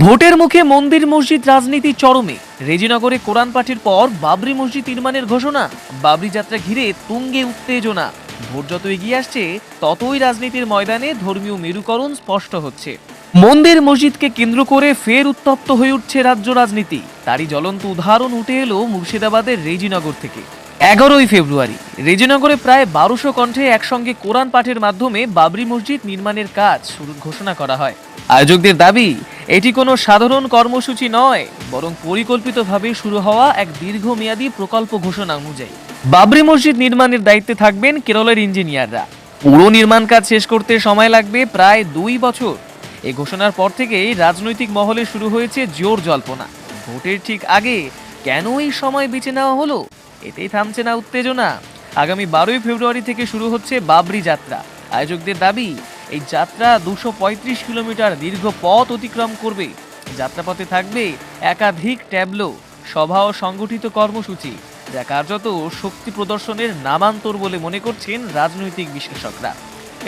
ভোটের মুখে মন্দির মসজিদ রাজনীতি চরমে। রেজিনগরে কোরআন পাঠের পর বাবরি মসজিদ নির্মাণের ঘোষণা। বাবরি যাত্রা ঘিরে তুঙ্গে উত্তেজনা। ভোট যত এগিয়ে আসছে ততই রাজনীতির ময়দানে ধর্মীয় মেরুকরণ স্পষ্ট হচ্ছে। মন্দির মসজিদকে কেন্দ্র করে ফের উত্তপ্ত হয়ে উঠছে রাজ্য রাজনীতি। তারই জ্বলন্ত উদাহরণ উঠে এলো মুর্শিদাবাদের রেজিনগর থেকে। 11ই ফেব্রুয়ারি রেজিনগরে প্রায় 1200 কণ্ঠে একসঙ্গে কোরআন পাঠের মাধ্যমে বাবরি মসজিদ নির্মাণের কাজ শুরুর ঘোষণা করা হয়। আয়োজকদের দাবি, এটি কোনো সাধারণ কর্মসূচি নয়, বরং পরিকল্পিতভাবে শুরু হওয়া এক দীর্ঘমেয়াদী প্রকল্প ঘোষণা অনুযায়ী বাবরি মসজিদ নির্মাণের দায়িত্বে থাকবেন কেরলের ইঞ্জিনিয়াররা। পুরো নির্মাণ কাজ শেষ করতে সময় লাগবে প্রায় 2 বছর। এই ঘোষণার পর থেকেই রাজনৈতিক মহলে শুরু হয়েছে জোর জল্পনা। ভোটের ঠিক আগে কেন এই সময় বেছে নেওয়া হলো? এতেই থামছে না উত্তেজনা। আগামী 12ই ফেব্রুয়ারি থেকে শুরু হচ্ছে বাবরি যাত্রা। আয়োজকদের দাবি, এই যাত্রা 235 কিলোমিটার দীর্ঘ পথ অতিক্রম করবে। যাত্রাপথে থাকবে একাধিক ট্যাবলো, সভা ও সংগঠিত কর্মসূচি, যা কার্যত শক্তি প্রদর্শনের নামান্তর বলে মনে করছেন রাজনৈতিক বিশ্লেষকরা।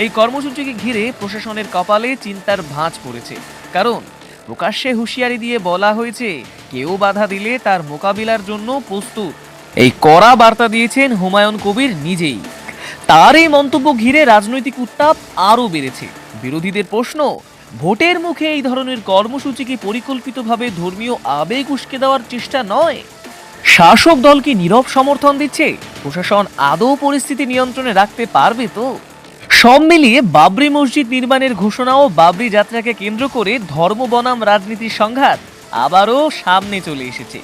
এই কর্মসূচিকে ঘিরে প্রশাসনের কপালে চিন্তার ভাঁজ পড়েছে। কারণ প্রকাশ্যে হুঁশিয়ারি দিয়ে বলা হয়েছে, কেউ বাধা দিলে তার মোকাবিলার জন্য প্রস্তুত। এই কড়া বার্তা দিয়েছেন হুমায়ুন কবির নিজেই। তার এই মন্তব্য ঘিরে রাজনৈতিক উত্তাপ আরও বেড়েছে। বিরোধীদের প্রশ্ন, ভোটের মুখে এই ধরনের কর্মসূচি কি পরিকল্পিতভাবে ধর্মীয় আবেগ উস্কে দেওয়ার চেষ্টা নয়? শাসক দল কি নীরব সমর্থন দিচ্ছে? প্রশাসন আদৌ পরিস্থিতি নিয়ন্ত্রণে রাখতে পারবে তো? সব মিলিয়ে বাবরি মসজিদ নির্মাণের ঘোষণা ও বাবরি যাত্রাকে কেন্দ্র করে ধর্ম বনাম রাজনীতির সংঘাত আবারও সামনে চলে এসেছে।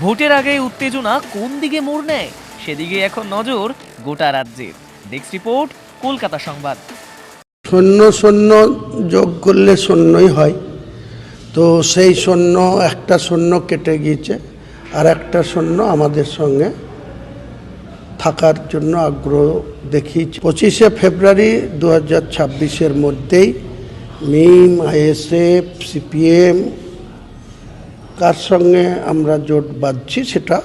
ভোটের আগে উত্তেজনা কোন দিকে মোড় নেয়, সেদিকে এখন নজর গোটা রাজ্যের। ডেস্ক রিপোর্ট, কলকাতা সংবাদ। শূন্য শূন্য যোগ করলে শূন্যই হয়, তো সেই শূন্য একটা শূন্য কেটে গিয়েছে, আর একটা শূন্য আমাদের সঙ্গে থাকার জন্য আগ্রহ দেখিয়েছে। 25শে ফেব্রুয়ারি 2026-এর মধ্যেই মিম, আইএসএফ, সিপিএম কার সঙ্গে আমরা জোট বাঁধছি সেটা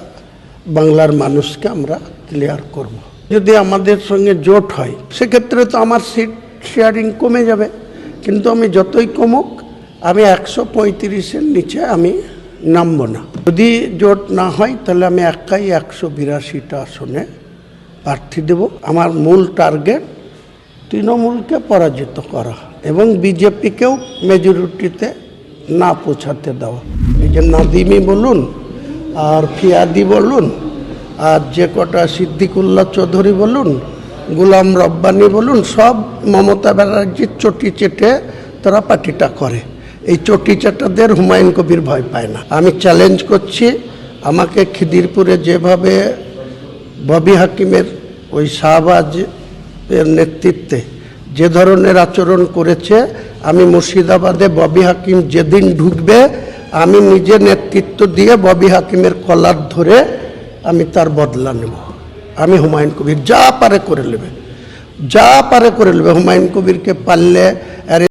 বাংলার মানুষকে আমরা ক্লিয়ার করব। যদি আমাদের সঙ্গে জোট হয় সেক্ষেত্রে তো আমার সিট শেয়ারিং কমে যাবে, কিন্তু আমি যতই কমুক আমি 135-এর নিচে আমি নামব না। যদি জোট না হয় তাহলে আমি একাই 182টা আসনে প্রার্থী দেব। আমার মূল টার্গেট তৃণমূলকে পরাজিত করা এবং বিজেপিকেও মেজরিটিতে না পৌঁছাতে দেওয়া। এই যে নাদিমি বলুন আর ফিয়াদি বলুন আর যে কটা সিদ্দিকুল্লাহ চৌধুরী বলুন, গোলাম রব্বানি বলুন, সব মমতা ব্যানার্জির চটি চেটে তারা পার্টিটা করে। এই চটি চেটাদের হুমায়ুন কবির ভয় পায় না। আমি চ্যালেঞ্জ করছি, আমাকে খিদিরপুরে যেভাবে ববি হাকিমের ওই শাহবাজের নেতৃত্বে যে ধরনের আচরণ করেছে, আমি মুর্শিদাবাদে ববি হাকিম যেদিন ঢুকবে আমি নিজে নেতৃত্ব দিয়ে ববি হাকিমের কলার ধরে আমি তার বদলা নেব। আমি হুমায়ুন কবির যা পারে করে নেবে, যা পারে করে নেবে। হুমায়ুন কবিরকে পারলে